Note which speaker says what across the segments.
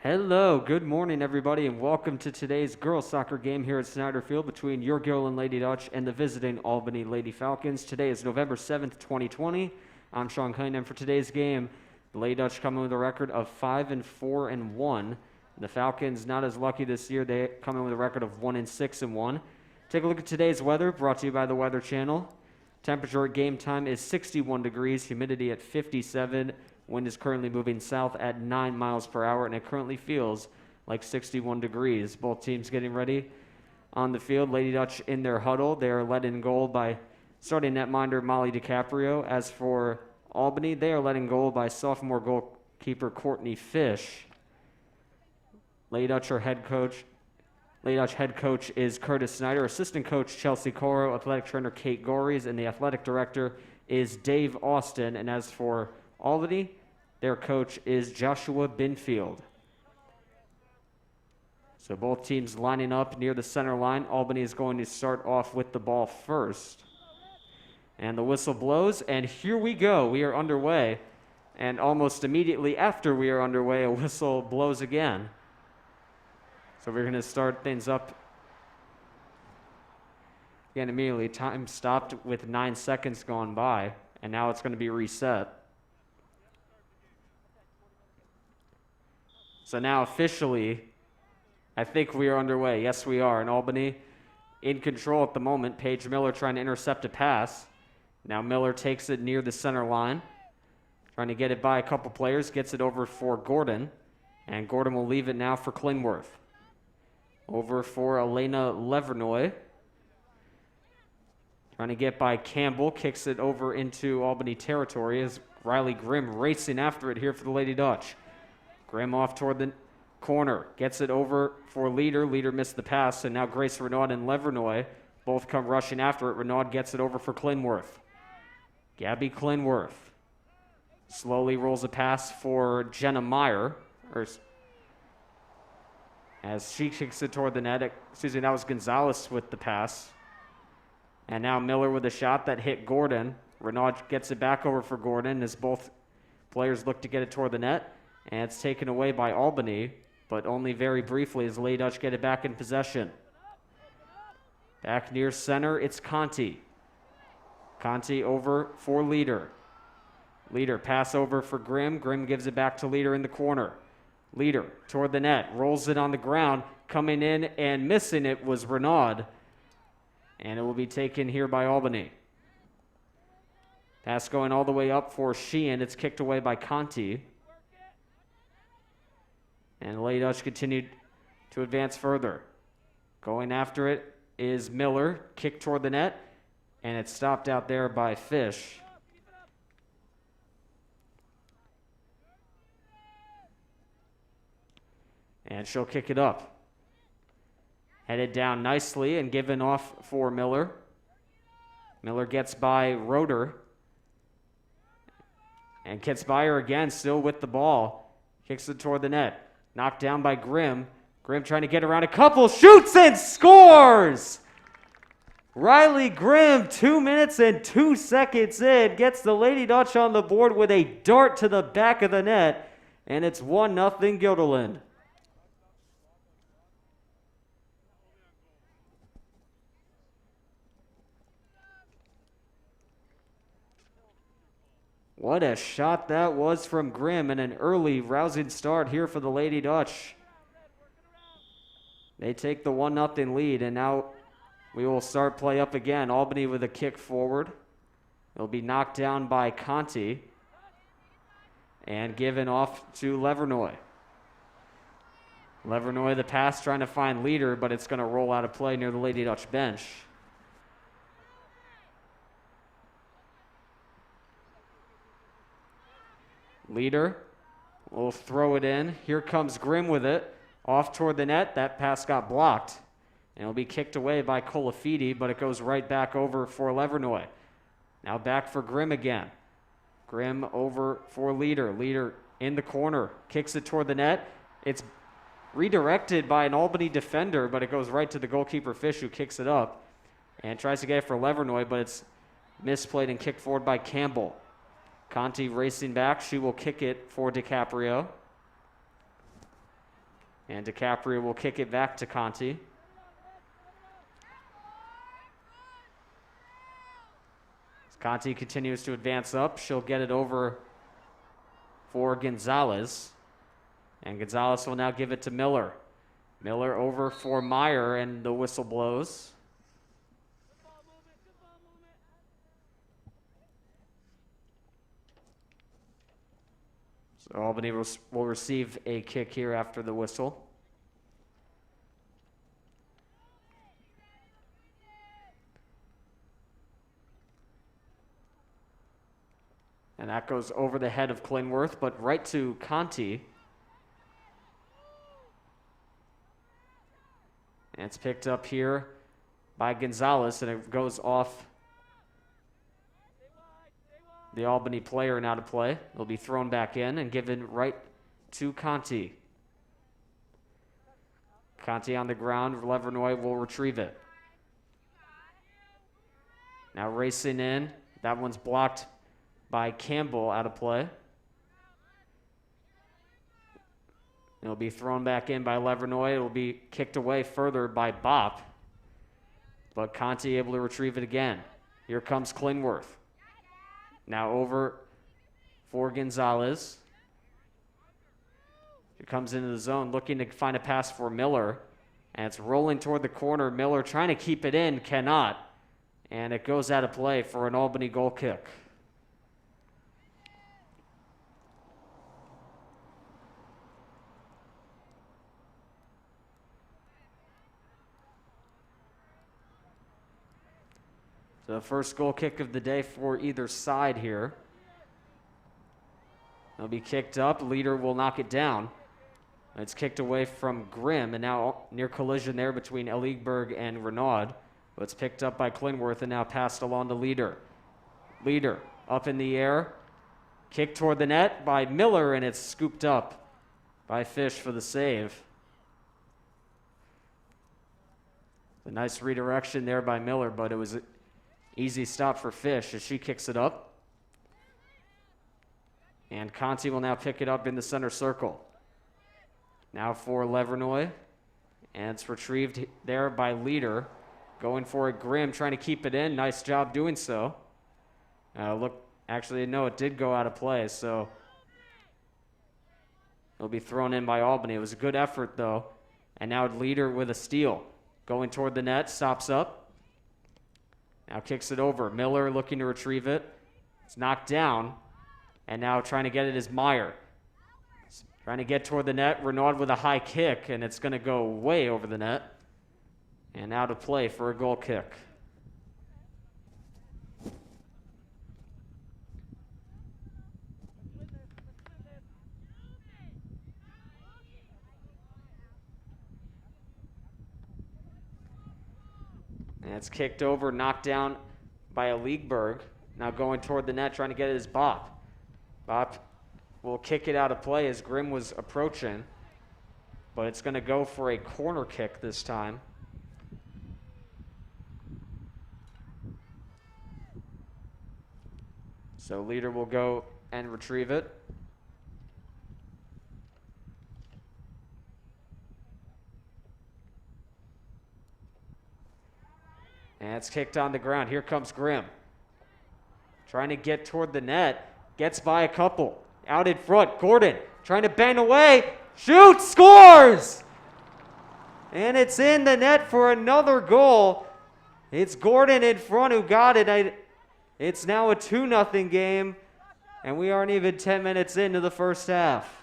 Speaker 1: Hello, good morning, everybody, and welcome to today's girls soccer game here at Snyder Field between your Gilliland Lady Dutch and the visiting Albany Lady Falcons. Today is November 7th, 2020. I'm Sean Kine, and for today's game, the Lady Dutch come in with a record of 5-4-1. The Falcons not as lucky this year. They come in with a record of 1-6-1. Take a look at today's weather, brought to you by the Weather Channel. Temperature at game time is 61 degrees, humidity at 57. Wind is currently moving south at 9 miles per hour, and it currently feels like 61 degrees. Both teams getting ready on the field. Lady Dutch in their huddle. They are led in goal by starting netminder Molly DiCaprio. As for Albany, they are led in goal by sophomore goalkeeper Courtney Fish. Lady Dutch head coach is Curtis Snyder. Assistant coach Chelsea Coro. Athletic trainer Kate Gories. And the athletic director is Dave Austin. And as for Albany, their coach is Joshua Binfield. So both teams lining up near the center line. Albany is going to start off with the ball first. And the whistle blows, and here we go. We are underway. And almost immediately after we are underway, a whistle blows again. So we're going to start things up again immediately. Time stopped with 9 seconds gone by, and now it's going to be reset. So now officially, I think we are underway. Yes, we are. And Albany in control at the moment. Paige Miller trying to intercept a pass. Now Miller takes it near the center line. Trying to get it by a couple players. Gets it over for Gordon. And Gordon will leave it now for Klingworth. Over for Elena Levernoy. Trying to get by Campbell. Kicks it over into Albany territory as Riley Grimm racing after it here for the Lady Dutch. Grimm off toward the corner. Gets it over for Leader. Leader missed the pass, and now Grace Renaud and Levernoy both come rushing after it. Renaud gets it over for Klingworth. Gabby Klingworth slowly rolls a pass for Jenna Meyer. As she kicks it toward the net. That was Gonzalez with the pass. And now Miller with a shot that hit Gordon. Renaud gets it back over for Gordon as both players look to get it toward the net. And it's taken away by Albany, but only very briefly as Lady Dutch get it back in possession. Back near center, it's Conti. Conti over for Leader. Leader pass over for Grimm. Grimm gives it back to Leader in the corner. Leader toward the net, rolls it on the ground. Coming in and missing it was Renaud. And it will be taken here by Albany. Pass going all the way up for Sheehan. It's kicked away by Conti. And Lady Dutch continued to advance further. Going after it is Miller. Kick toward the net. And it's stopped out there by Fish. And she'll kick it up. Headed down nicely and given off for Miller. Miller gets by Roeder. And gets by her again, still with the ball. Kicks it toward the net. Knocked down by Grimm. Grimm trying to get around a couple. Shoots and scores! Riley Grimm, 2 minutes and 2 seconds in, gets the Lady Dutch on the board with a dart to the back of the net. And it's 1-0 Guilderland. What a shot that was from Grimm, and an early rousing start here for the Lady Dutch. They take the 1-0 lead, and now we will start play up again. Albany with a kick forward. It'll be knocked down by Conti and given off to Levernoy. Levernoy the pass trying to find Leader, but it's going to roll out of play near the Lady Dutch bench. Leader will throw it in. Here comes Grimm with it. Off toward the net. That pass got blocked. And it'll be kicked away by Colafidi, but it goes right back over for Levernoy. Now back for Grimm again. Grimm over for Leader. Leader in the corner. Kicks it toward the net. It's redirected by an Albany defender, but it goes right to the goalkeeper Fish, who kicks it up and tries to get it for Levernoy, but it's misplayed and kicked forward by Campbell. Conti racing back. She will kick it for DiCaprio. And DiCaprio will kick it back to Conti. As Conti continues to advance up, she'll get it over for Gonzalez. And Gonzalez will now give it to Miller. Miller over for Meyer, and the whistle blows. So Albany will receive a kick here after the whistle. And that goes over the head of Clinworth, but right to Conti. And it's picked up here by Gonzalez, and it goes off the Albany player now to play. It'll be thrown back in and given right to Conti. Conti on the ground. Levernoy will retrieve it. Now racing in. That one's blocked by Campbell out of play. It'll be thrown back in by Levernoy. It'll be kicked away further by Bopp. But Conti able to retrieve it again. Here comes Clinworth. Now over for Gonzalez. He comes into the zone looking to find a pass for Miller. And it's rolling toward the corner. Miller trying to keep it in, cannot. And it goes out of play for an Albany goal kick. The first goal kick of the day for either side here. It'll be kicked up. Leader will knock it down. It's kicked away from Grimm, and now near collision there between Eligberg and Renaud. But it's picked up by Clinworth and now passed along to Leader. Leader up in the air. Kick toward the net by Miller, and it's scooped up by Fish for the save. A nice redirection there by Miller, but it was easy stop for Fish as she kicks it up. And Conti will now pick it up in the center circle. Now for Levernoy. And it's retrieved there by Leader. Going for it, Grimm trying to keep it in. Nice job doing so. Actually, no, it did go out of play, so it'll be thrown in by Albany. It was a good effort, though. And now Leader with a steal. Going toward the net, stops up. Now kicks it over. Miller looking to retrieve it. It's knocked down. And now trying to get it is Meyer. Trying to get toward the net. Renaud with a high kick, and it's going to go way over the net. And out of play for a goal kick. And it's kicked over, knocked down by Eligberg. Now going toward the net, trying to get it is Bopp. Bopp will kick it out of play as Grimm was approaching. But it's going to go for a corner kick this time. So Leader will go and retrieve it. And it's kicked on the ground. Here comes Grimm. Trying to get toward the net. Gets by a couple. Out in front. Gordon trying to bang away. Shoots. Scores! And it's in the net for another goal. It's Gordon in front who got it. It's now a 2-0 game. And we aren't even 10 minutes into the first half.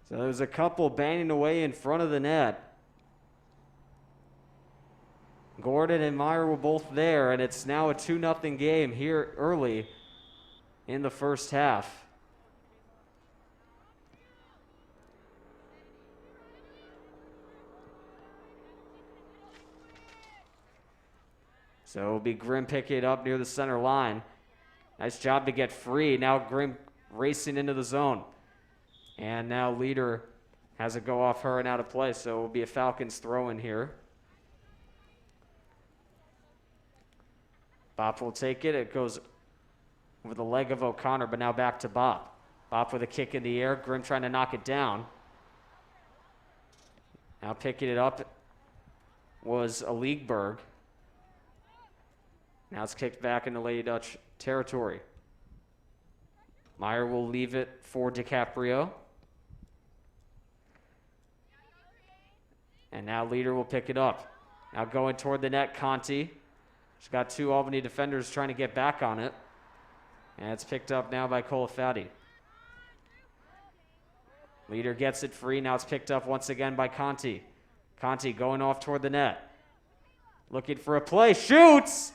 Speaker 1: So there's a couple banging away in front of the net. Gordon and Meyer were both there, and it's now a 2-0 game here early in the first half. So it'll be Grimm picking it up near the center line. Nice job to get free. Now Grimm racing into the zone. And now Leader has it go off her and out of play, so it will be a Falcons throw in here. Bop will take it. It goes over the leg of O'Connor, but now back to Bop. Bop with a kick in the air. Grimm trying to knock it down. Now picking it up was Aliegberg. Now it's kicked back into Lady Dutch territory. Meyer will leave it for DiCaprio. And now Leader will pick it up. Now going toward the net, Conti. She's got two Albany defenders trying to get back on it. And it's picked up now by Colafatti. Leader gets it free. Now it's picked up once again by Conti. Conti going off toward the net. Looking for a play. Shoots!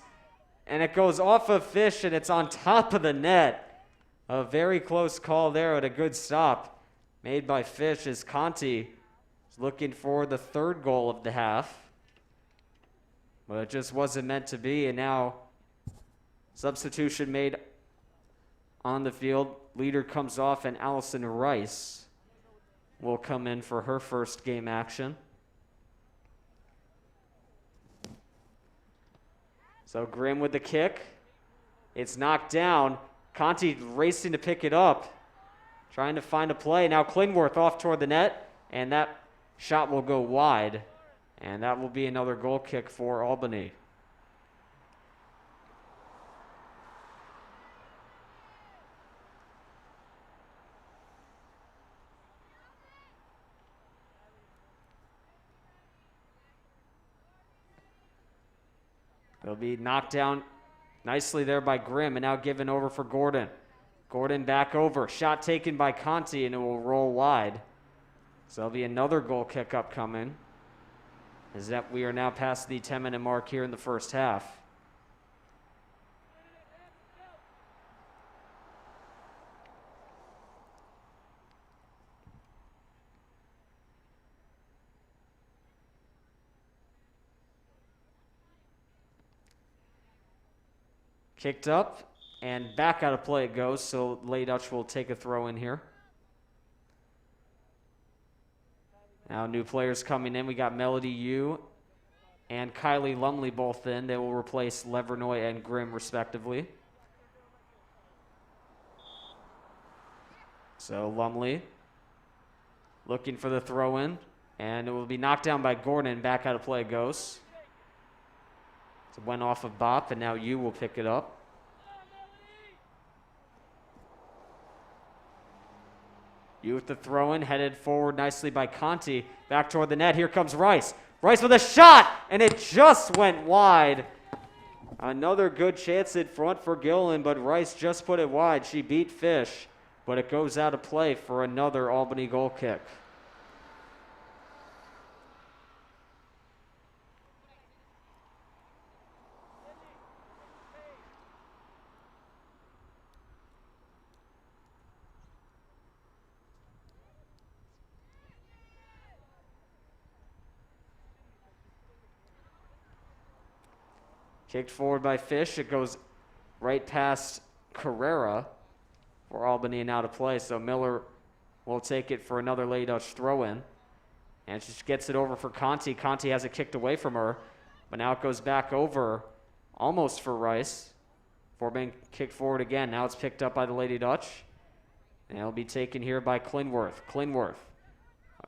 Speaker 1: And it goes off of Fish, and it's on top of the net. A very close call there and a good stop made by Fish as Conti is looking for the third goal of the half. But it just wasn't meant to be, and now substitution made on the field. Leader comes off, and Allison Rice will come in for her first game action. So Grimm with the kick. It's knocked down. Conti racing to pick it up, trying to find a play. Now Klingworth off toward the net, and that shot will go wide, and that will be another goal kick for Albany. It'll be knocked down nicely there by Grimm, and now given over for Gordon. Gordon back over. Shot taken by Conti, and it will roll wide. So there'll be another goal kick upcoming. As that we are now past the 10-minute mark here in the first half. Kicked up, and back out of play it goes, so Lady Dutch will take a throw in here. Now new players coming in. We got Melody Yu and Kylie Lumley both in. They will replace Levernoy and Grimm respectively. So Lumley looking for the throw in, and it will be knocked down by Gordon. Back out of play it goes. It went off of Bop, and now Yu will pick it up. Yu with the throw-in, headed forward nicely by Conti. Back toward the net. Here comes Rice. Rice with a shot, and it just went wide. Another good chance in front for Gillen, but Rice just put it wide. She beat Fish, but it goes out of play for another Albany goal kick. Kicked forward by Fish. It goes right past Carrera for Albany and out of play. So Miller will take it for another Lady Dutch throw-in. And she gets it over for Conti. Conti has it kicked away from her. But now it goes back over almost for Rice. Before being kicked forward again. Now it's picked up by the Lady Dutch. And it'll be taken here by Klingworth. Klingworth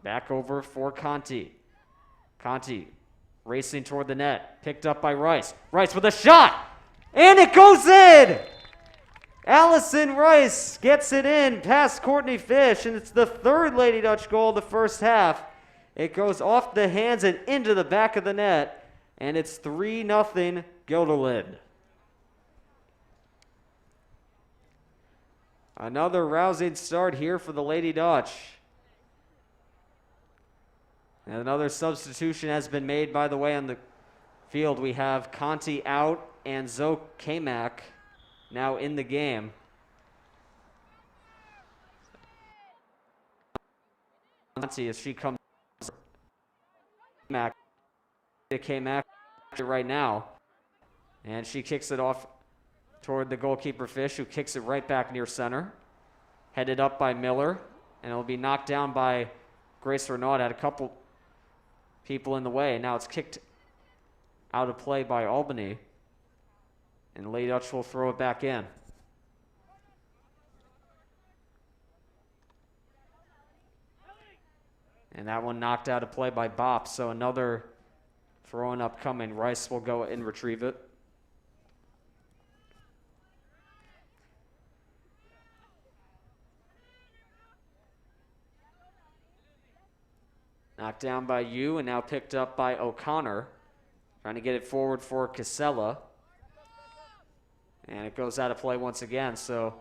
Speaker 1: back over for Conti. Conti racing toward the net. Picked up by Rice. Rice with a shot! And it goes in! Allison Rice gets it in past Courtney Fish, and it's the third Lady Dutch goal of the first half. It goes off the hands and into the back of the net, and it's 3-0 Guilderland. Another rousing start here for the Lady Dutch. And another substitution has been made, by the way, on the field. We have Conti out and Zoe Kamak now in the game. Conti, as she comes back, Kamak right now. And she kicks it off toward the goalkeeper Fish, who kicks it right back near center. Headed up by Miller, and it'll be knocked down by Grace Renaud. Had a couple people in the way. Now it's kicked out of play by Albany. And Lady Dutch will throw it back in. And that one knocked out of play by Bop, so another throwing up coming. Rice will go and retrieve it. Knocked down by Yu and now picked up by O'Connor. Trying to get it forward for Casella. And it goes out of play once again, so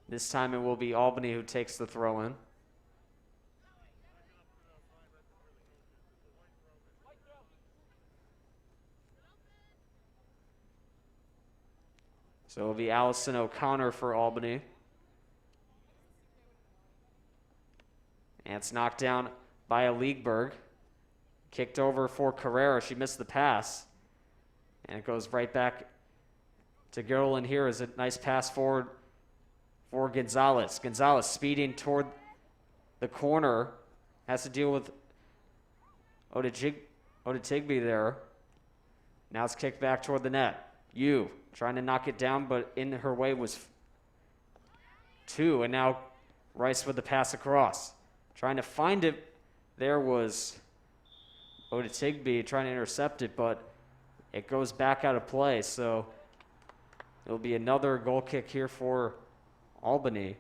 Speaker 1: this time it will be Albany who takes the throw in. So it'll be Allison O'Connor for Albany. And it's knocked down by Leegberg. Kicked over for Carrera. She missed the pass. And it goes right back to Gerlin here as a nice pass forward for Gonzalez. Gonzalez speeding toward the corner. Has to deal with Odetigby there. Now it's kicked back toward the net. Yu trying to knock it down, but in her way was two. And now Rice with the pass across. Trying to find it. There was Odetigby trying to intercept it, but it goes back out of play. So it'll be another goal kick here for Albany.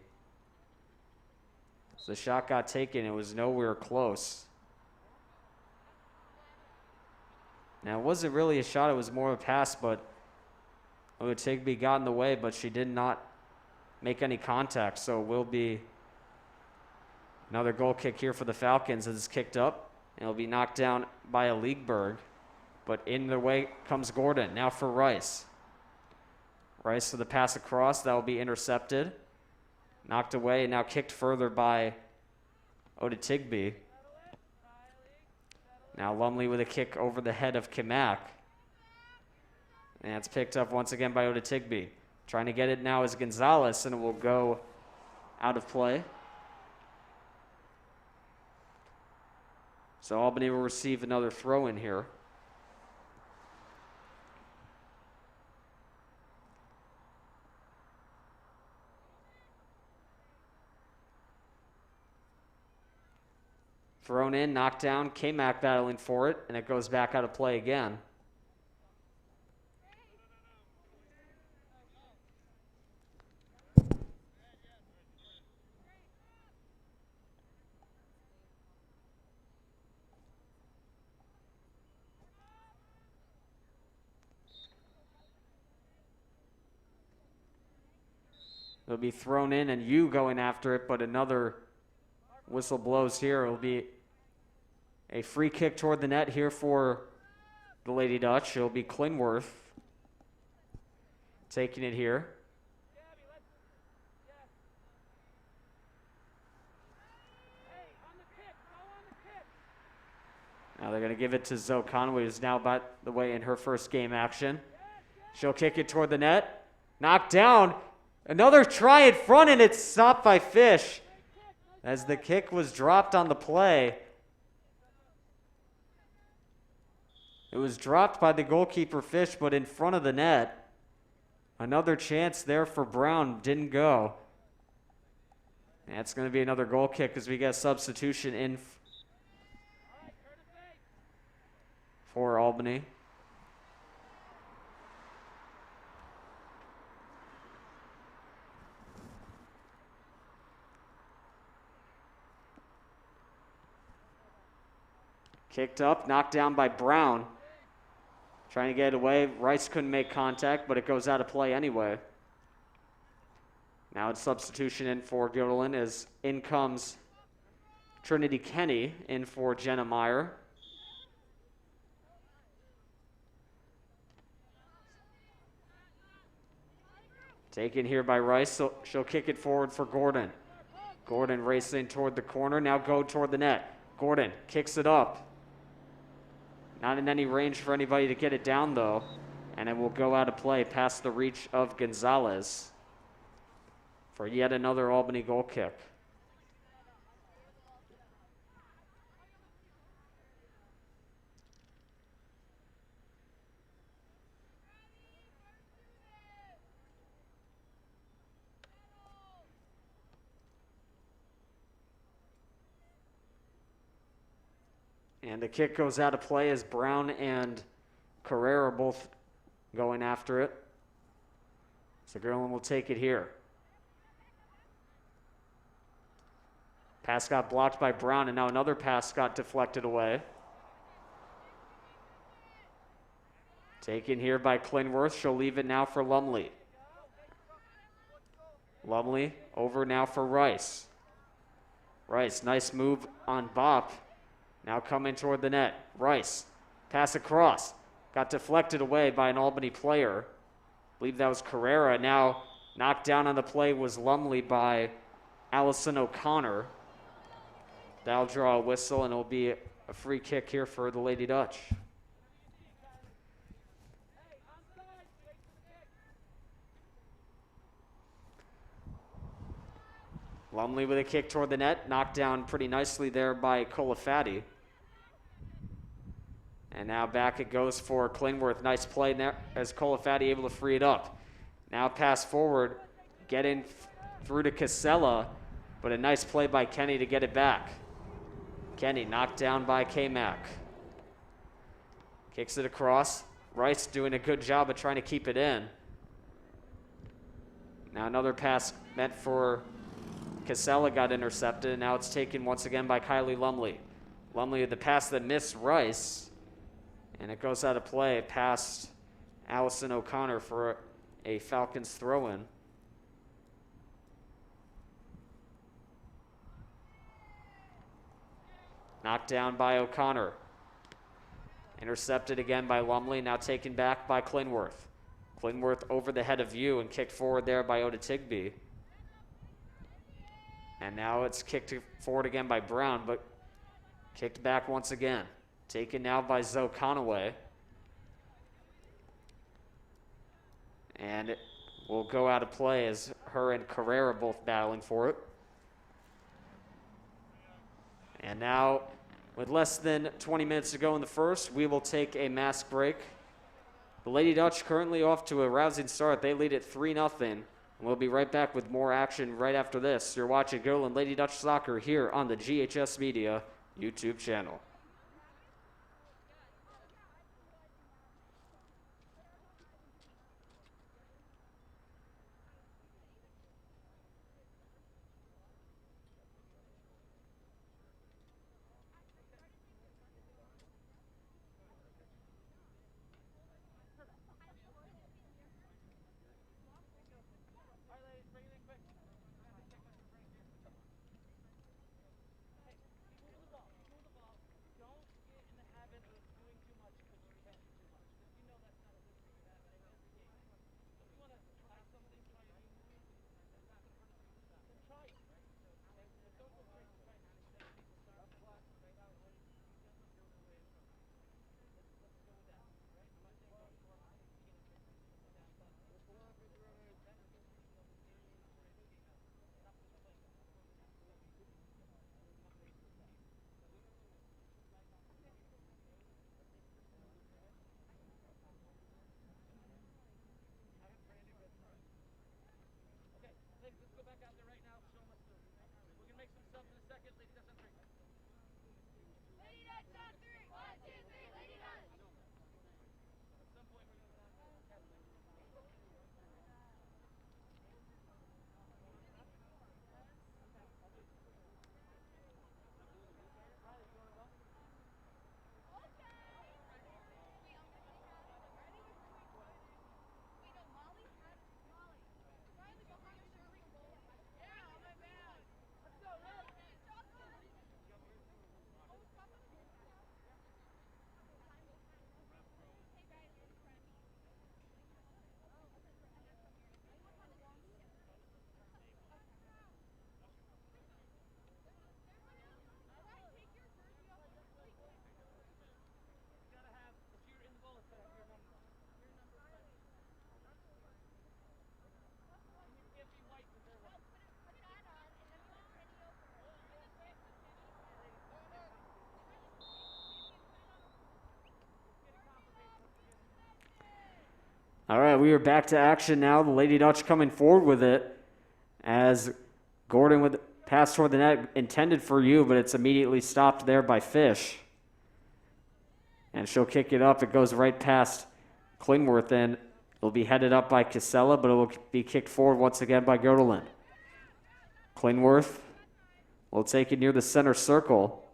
Speaker 1: So the shot got taken. It was nowhere close. Now, it wasn't really a shot. It was more of a pass, but Odetigby got in the way, but she did not make any contact. So it will be another goal kick here for the Falcons as it's kicked up. And it'll be knocked down by a Leegberg. But in the way comes Gordon. Now for Rice. Rice with the pass across. That will be intercepted. Knocked away and now kicked further by Odetigby. Now Lumley with a kick over the head of Kimak. And it's picked up once again by Odetigby. Trying to get it now is Gonzalez, and it will go out of play. So Albany will receive another throw in here. Thrown in, knocked down, K-Mac battling for it, and it goes back out of play again. It'll be thrown in, and Yu going after it, but another whistle blows here. It'll be a free kick toward the net here for the Lady Dutch. It'll be Klingworth taking it here. Now they're going to give it to Zoe Conway, who's now by the way in her first game action. She'll kick it toward the net. Knocked down. Another try in front, and it's stopped by Fish as the kick was dropped on the play. It was dropped by the goalkeeper, Fish, but in front of the net. Another chance there for Brown. Didn't go. And it's going to be another goal kick as we get a substitution in for Albany. Kicked up, knocked down by Brown. Trying to get it away. Rice couldn't make contact, but it goes out of play anyway. Now it's substitution in for Gilderland as in comes Trinity Kenny in for Jenna Meyer. Taken here by Rice, so she'll kick it forward for Gordon. Gordon racing toward the corner, now go toward the net. Gordon kicks it up. Not in any range for anybody to get it down, though. And it will go out of play past the reach of Gonzalez for yet another Albany goal kick. And the kick goes out of play as Brown and Carrera are both going after it. So Gerlin will take it here. Pass got blocked by Brown, and now another pass got deflected away. Taken here by Clinworth. She'll leave it now for Lumley. Lumley over now for Rice. Rice, nice move on Bop. Now coming toward the net. Rice, pass across. Got deflected away by an Albany player. I believe that was Carrera. Now knocked down on the play was Lumley by Allison O'Connor. That'll draw a whistle, and it'll be a free kick here for the Lady Dutch. Lumley with a kick toward the net, knocked down pretty nicely there by Colafatti. And now back it goes for Klingworth. Nice play there as Colafatti able to free it up. Now pass forward, getting through to Casella, but a nice play by Kenny to get it back. Kenny knocked down by K-Mac. Kicks it across. Rice doing a good job of trying to keep it in. Now another pass meant for Casella got intercepted, and now it's taken once again by Kylie Lumley. Lumley with the pass that missed Rice, and it goes out of play past Allison O'Connor for a Falcons throw-in. Knocked down by O'Connor. Intercepted again by Lumley, now taken back by Clinworth. Clinworth over the head of View and kicked forward there by Oda Tigby. And now it's kicked forward again by Brown, but kicked back once again. Taken now by Zoe Conaway. And it will go out of play as her and Carrera both battling for it. And now, with less than 20 minutes to go in the first, we will take a mask break. The Lady Dutch currently off to a rousing start. They lead at 3-0. We'll be right back with more action right after this. You're watching Girl and Lady Dutch Soccer here on the GHS Media YouTube channel. All right, we are back to action now. The Lady Dutch coming forward with it as Gordon with pass toward the net intended for you, but it's immediately stopped there by Fish. And she'll kick it up. It goes right past Klingworth, and it'll be headed up by Casella, but it will be kicked forward once again by Götterlund. Klingworth will take it near the center circle.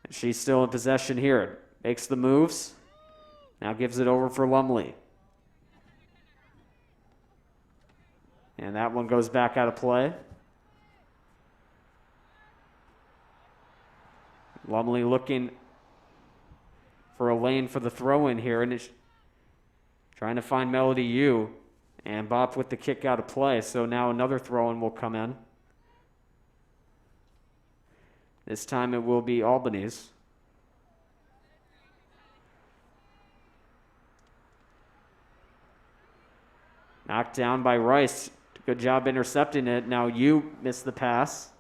Speaker 1: And she's still in possession here. Makes the moves. Now gives it over for Lumley. And that one goes back out of play. Lumley looking for a lane for the throw-in here, and it's trying to find Melody Yu. And Bop with the kick out of play, so now another throw-in will come in. This time it will be Albany's. Knocked down by Rice. Good job intercepting it. Now Yu missed the pass.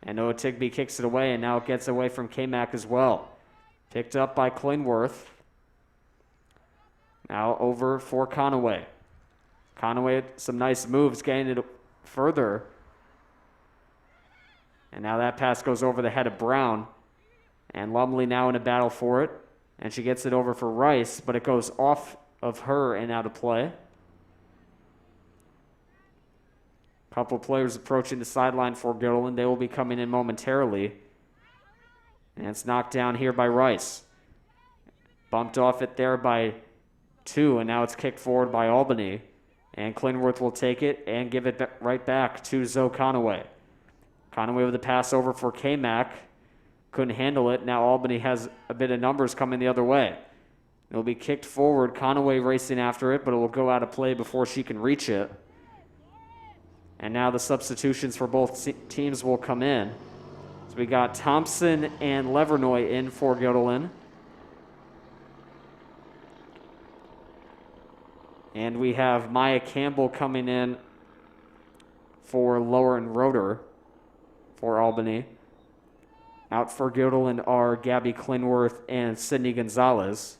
Speaker 1: And Noah Tigby kicks it away, and now it gets away from K-Mac as well. Picked up by Klingworth. Now over for Conaway. Conaway, some nice moves, getting it further. And now that pass goes over the head of Brown. And Lumley now in a battle for it. And she gets it over for Rice, but it goes off of her and out of play. Couple players approaching the sideline for Götterlund. They will be coming in momentarily. And it's knocked down here by Rice. Bumped off it there by 2, and now it's kicked forward by Albany. And Klingworth will take it and give it right back to Zoe Conaway. Conaway with the pass over for K-Mac. Couldn't handle it. Now Albany has a bit of numbers coming the other way. It'll be kicked forward. Conaway racing after it, but it will go out of play before she can reach it. And now the substitutions for both teams will come in. So we got Thompson and Levernoy in for Götterlund. And we have Maya Campbell coming in for Lower and Roeder for Albany. Out for Götterlund are Gabby Klingworth and Sydney Gonzalez.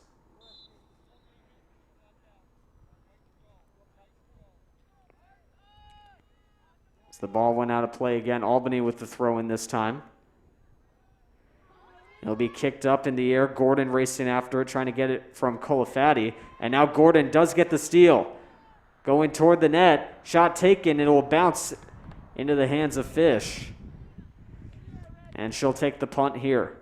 Speaker 1: The ball went out of play again. Albany with the throw in this time. It'll be kicked up in the air. Gordon racing after it, trying to get it from Colafatti. And now Gordon does get the steal. Going toward the net. Shot taken. It will bounce into the hands of Fish. And she'll take the punt here.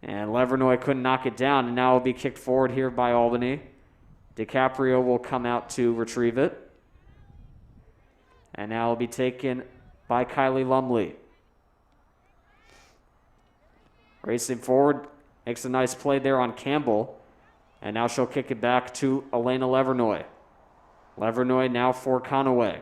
Speaker 1: And Levernoy couldn't knock it down. And now it'll be kicked forward here by Albany. DiCaprio will come out to retrieve it. And now it'll be taken by Kylie Lumley. Racing forward, makes a nice play there on Campbell. And now she'll kick it back to Elena Levernoy. Levernoy now for Conaway.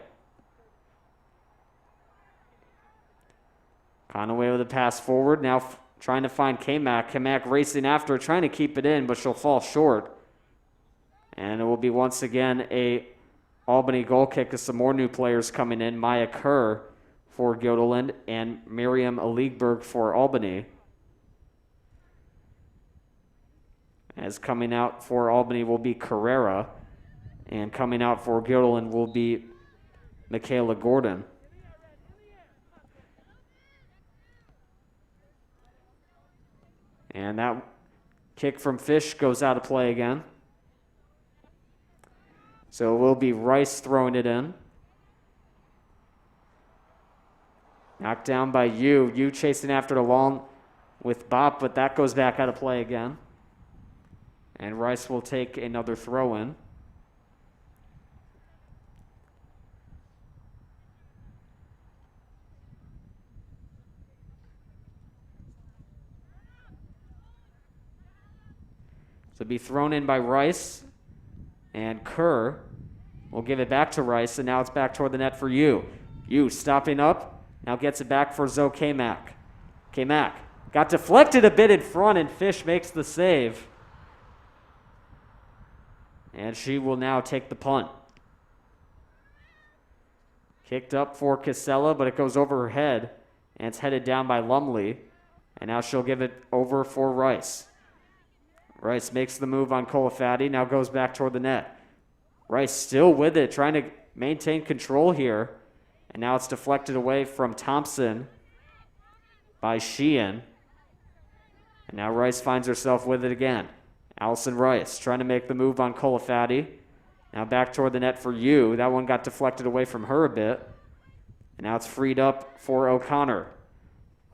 Speaker 1: Conaway with a pass forward, now trying to find K-Mac. K-Mac racing after her, trying to keep it in, but she'll fall short. And it will be once again a Albany goal kick with some more new players coming in. Maya Kerr for Götterlund and Miriam Aligberg for Albany. As coming out for Albany will be Carrera. And coming out for Götterlund will be Michaela Gordon. And that kick from Fish goes out of play again. So it will be Rice throwing it in. Knocked down by Yu. Yu chasing after it along with Bop, but that goes back out of play again. And Rice will take another throw in. So it'll be thrown in by Rice. And Kerr will give it back to Rice, and now it's back toward the net for Yu. Yu stopping up, now gets it back for Zoe K-Mac. K-Mac got deflected a bit in front, and Fish makes the save. And she will now take the punt. Kicked up for Casella, but it goes over her head, and it's headed down by Lumley. And now she'll give it over for Rice. Rice makes the move on Colafatti, now goes back toward the net. Rice still with it, trying to maintain control here. And now it's deflected away from Thompson. by Sheehan. And now Rice finds herself with it again. Allison Rice trying to make the move on Colafatti. Now back toward the net for Yu. That one got deflected away from her a bit. And now it's freed up for O'Connor.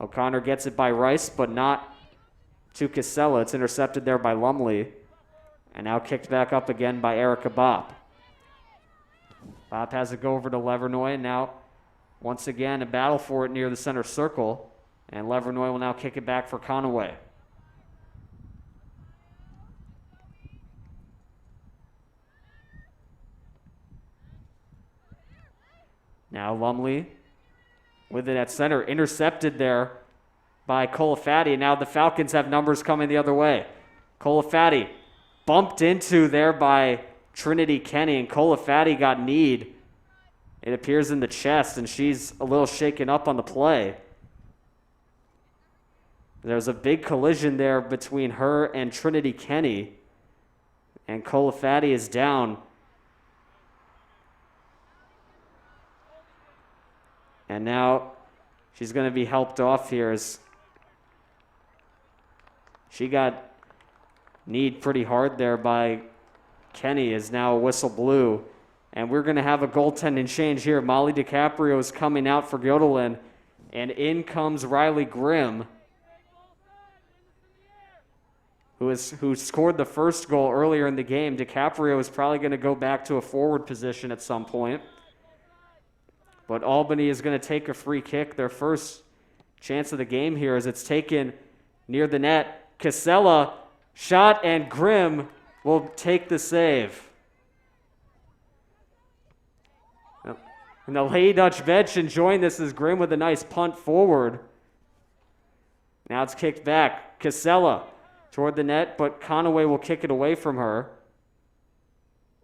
Speaker 1: O'Connor gets it by Rice, but not to Casella. It's intercepted there by Lumley. And now kicked back up again by Erica Bopp. Bopp has it go over to Levernoy. And now, once again, a battle for it near the center circle. And Levernoy will now kick it back for Conaway. Now Lumley with it at center. Intercepted there by Colafatti. And now the Falcons have numbers coming the other way. Colafatti bumped into there by Trinity Kenny. And Colafatti got kneed, it appears, in the chest. And she's a little shaken up on the play. There's a big collision there between her and Trinity Kenny. And Colafatti is down. And now she's going to be helped off here as she got kneed pretty hard there by Kenny, as now a whistle blew. And we're going to have a goaltending change here. Molly DiCaprio is coming out for Göttingen, and in comes Riley Grimm, who scored the first goal earlier in the game. DiCaprio is probably going to go back to a forward position at some point. But Albany is going to take a free kick. Their first chance of the game here as it's taken near the net. Casella shot, and Grimm will take the save. And the Lady Dutch bench enjoying this as Grimm with a nice punt forward. Now it's kicked back. Casella toward the net, but Conaway will kick it away from her.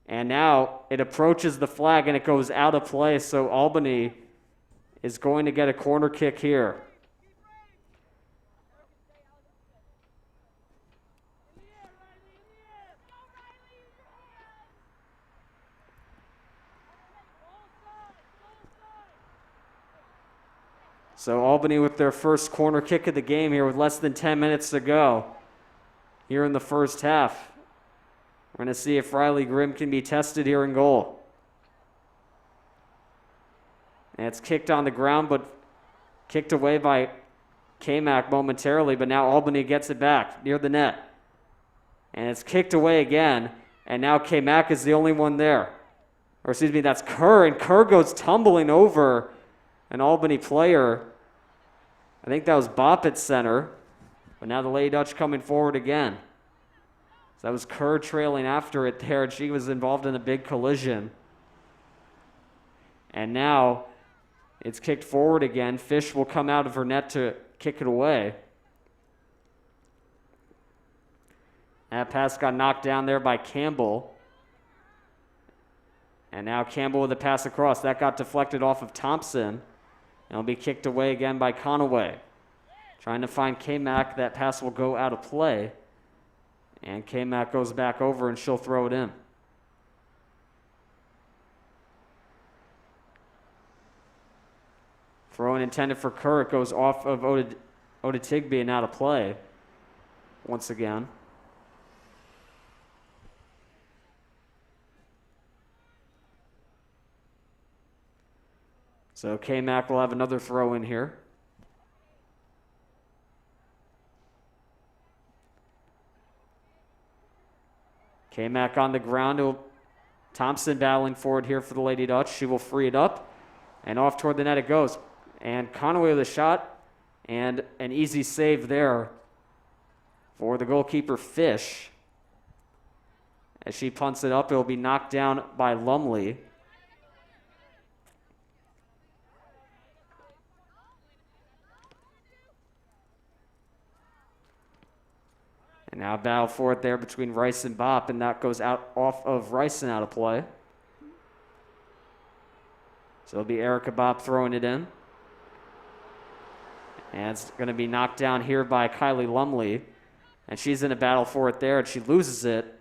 Speaker 1: And now it approaches the flag and it goes out of play, so Albany is going to get a corner kick here. So Albany with their first corner kick of the game here with less than 10 minutes to go here in the first half. We're going to see if Riley Grimm can be tested here in goal. And it's kicked on the ground, but kicked away by K-Mac momentarily, but now Albany gets it back near the net. And it's kicked away again, and now K-Mac is the only one there. Or excuse me, that's Kerr, and Kerr goes tumbling over an Albany player. I think that was Bopp at center, but now the Lady Dutch coming forward again. So that was Kerr trailing after it there, and she was involved in a big collision. And now it's kicked forward again. Fish will come out of her net to kick it away. That pass got knocked down there by Campbell. And now Campbell with a pass across. That got deflected off of Thompson. And it'll be kicked away again by Conaway. Trying to find K-Mac. That pass will go out of play. And K-Mac goes back over, and she'll throw it in. Throw-in intended for Kerr. It goes off of Odatigbe and out of play once again. So K-Mac will have another throw-in here. K-Mac on the ground. Thompson battling forward here for the Lady Dutch. She will free it up. And off toward the net it goes. And Conaway with a shot. And an easy save there for the goalkeeper, Fish. As she punts it up, it will be knocked down by Lumley. And now battle for it there between Rice and Bopp, and that goes out off of Rice and out of play. So it'll be Erica Bopp throwing it in. And it's going to be knocked down here by Kylie Lumley. And she's in a battle for it there, and she loses it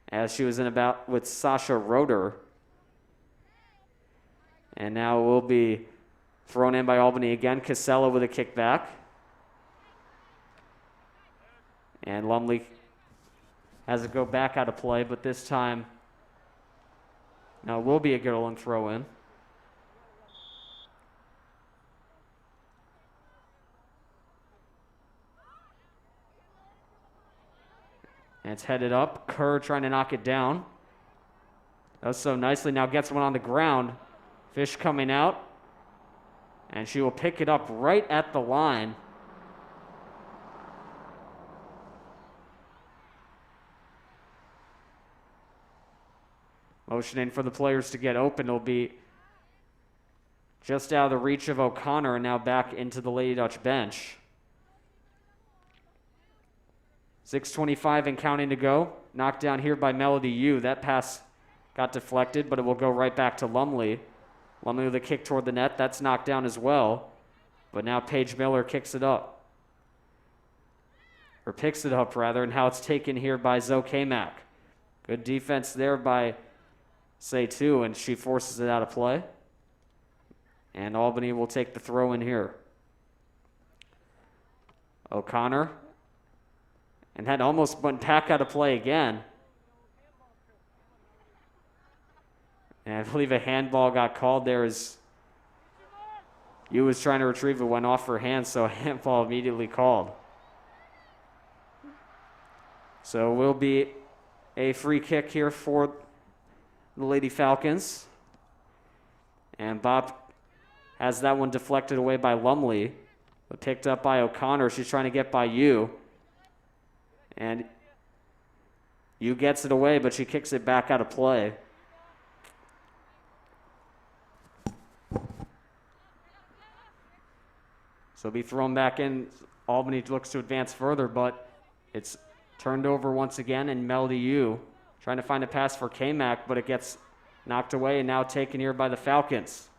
Speaker 1: as she was in a battle with Sasha Roeder. And now it will be thrown in by Albany again. Casella with a kickback. And Lumley has it go back out of play, but this time now it will be a Gerland throw in. And it's headed up. Kerr trying to knock it down. Does so nicely. Now gets one on the ground. Fish coming out. And she will pick it up right at the line. Motioning for the players to get open. It'll be just out of the reach of O'Connor and now back into the Lady Dutch bench. 6:25 and counting to go. Knocked down here by Melody Yu. That pass got deflected, but it will go right back to Lumley. Lumley with a kick toward the net. That's knocked down as well. But now Paige Miller kicks it up. Or picks it up, rather, and how it's taken here by Zoe Kamak. Good defense there by Say2, and she forces it out of play. And Albany will take the throw in here. O'Connor. And that almost went back out of play again. And I believe a handball got called there as Yu was trying to retrieve it, went off her hand, so a handball immediately called. So it will be a free kick here for the Lady Falcons. And Bob has that one deflected away by Lumley, but picked up by O'Connor. She's trying to get by Yu. And Yu gets it away, but she kicks it back out of play. So it'll be thrown back in. Albany looks to advance further, but it's turned over once again, and Melody Yu trying to find a pass for Kamak, but it gets knocked away and now taken here by the Falcons.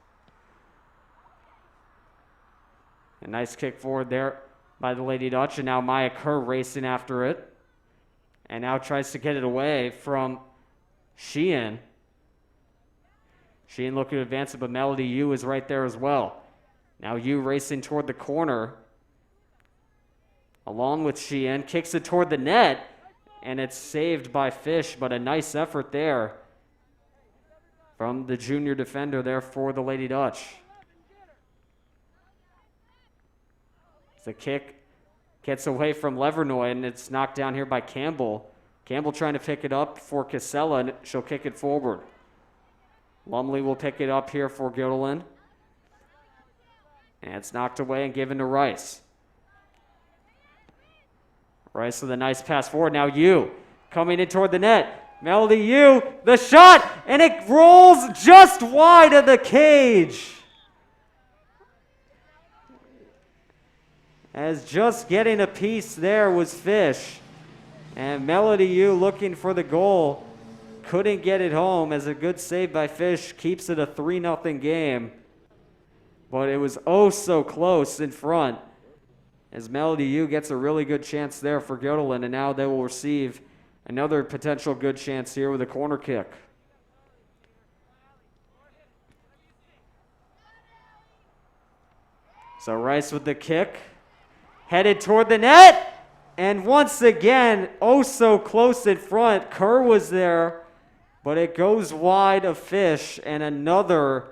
Speaker 1: A nice kick forward there by the Lady Dutch, and now Maya Kerr racing after it. And now tries to get it away from Sheehan. Sheehan looking to advance it, but Melody Yu is right there as well. Now Yu racing toward the corner. Along with Sheehan, kicks it toward the net, and it's saved by Fish, but a nice effort there from the junior defender there for the Lady Dutch. The kick gets away from Levernoy, and it's knocked down here by Campbell. Campbell trying to pick it up for Casella, and she'll kick it forward. Lumley will pick it up here for Gilliland. And it's knocked away and given to Rice. Rice with a nice pass forward. Now Yu coming in toward the net. Melody Yu, the shot, and it rolls just wide of the cage. As just getting a piece there was Fish. And Melody Yu looking for the goal. Couldn't get it home as a good save by Fish keeps it a 3-0 game. But it was oh so close in front as Melody Yu gets a really good chance there for Göttingen, and now they will receive another potential good chance here with a corner kick. So Rice with the kick, headed toward the net, and once again, oh so close in front. Kerr was there, but it goes wide of Fish, and another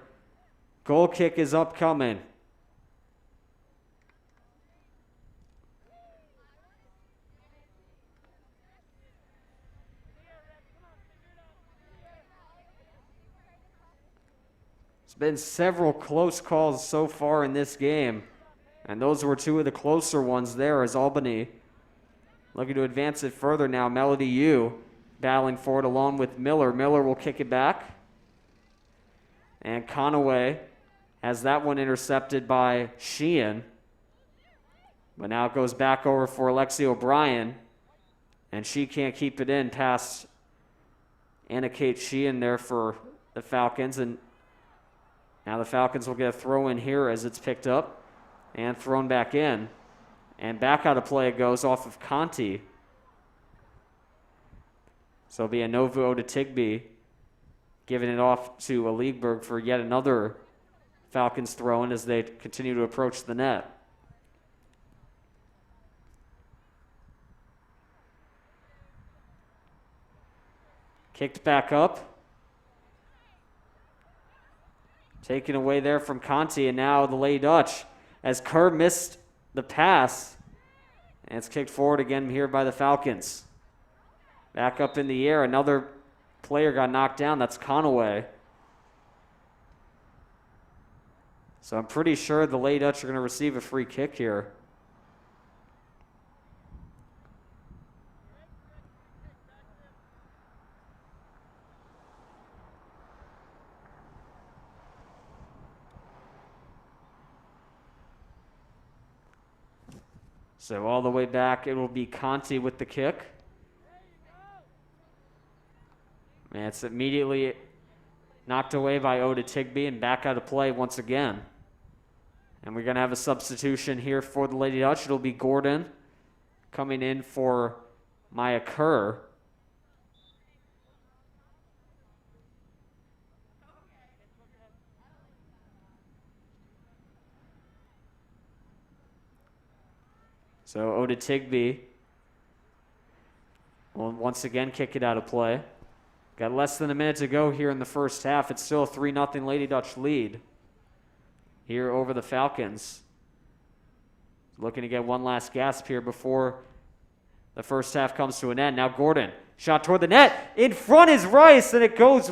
Speaker 1: goal kick is upcoming. It's been several close calls so far in this game, and those were two of the closer ones there as Albany looking to advance it further now. Melody Yu battling for it along with Miller. Miller will kick it back. And Conaway has that one intercepted by Sheehan. But now it goes back over for Alexi O'Brien. And she can't keep it in past Anna Kate Sheehan there for the Falcons. And now the Falcons will get a throw in here as it's picked up and thrown back in. And back out of play it goes off of Conti. So it'll be a no vote to Tigby, giving it off to Leegberg for yet another Falcons throw in as they continue to approach the net. Kicked back up. Taken away there from Conti, and now the Lady Dutch as Kerr missed the pass. And it's kicked forward again here by the Falcons. Back up in the air. Another player got knocked down. That's Conaway. So I'm pretty sure the Lady Dutch are going to receive a free kick here. So all the way back, it will be Conti with the kick. And it's immediately knocked away by Oda Tigby and back out of play once again. And we're going to have a substitution here for the Lady Dutch. It'll be Gordon coming in for Maya Kerr. So Oda Tigby will once again kick it out of play. Got less than a minute to go here in the first half. It's still a 3-0 Lady Dutch lead here over the Falcons. Looking to get one last gasp here before the first half comes to an end. Now Gordon, shot toward the net. In front is Rice, and it goes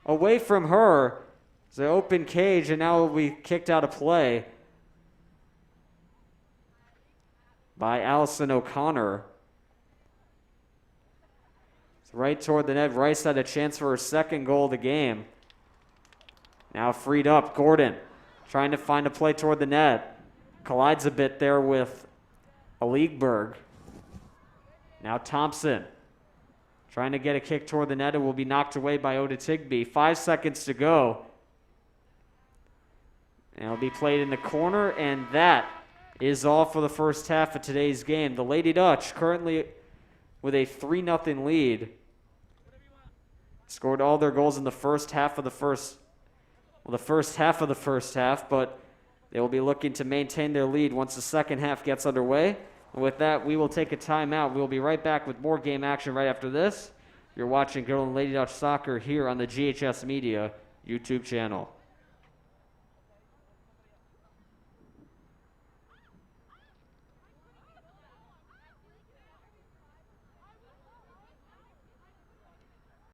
Speaker 1: away from her. It's an open cage, and now will be kicked out of play by Allison O'Connor. It's right toward the net. Rice had a chance for her second goal of the game. Now freed up, Gordon trying to find a play toward the net. Collides a bit there with Aligberg. Now Thompson trying to get a kick toward the net. It will be knocked away by Oda Tigby. 5 seconds to go. And it'll be played in the corner, and that is all for the first half of today's game. The Lady Dutch currently with a 3-0 lead. Scored all their goals in the first half of the first half, but they will be looking to maintain their lead once the second half gets underway. And with that, we will take a timeout. We will be right back with more game action right after this. You're watching Girl and Lady Dutch Soccer here on the GHS Media YouTube channel.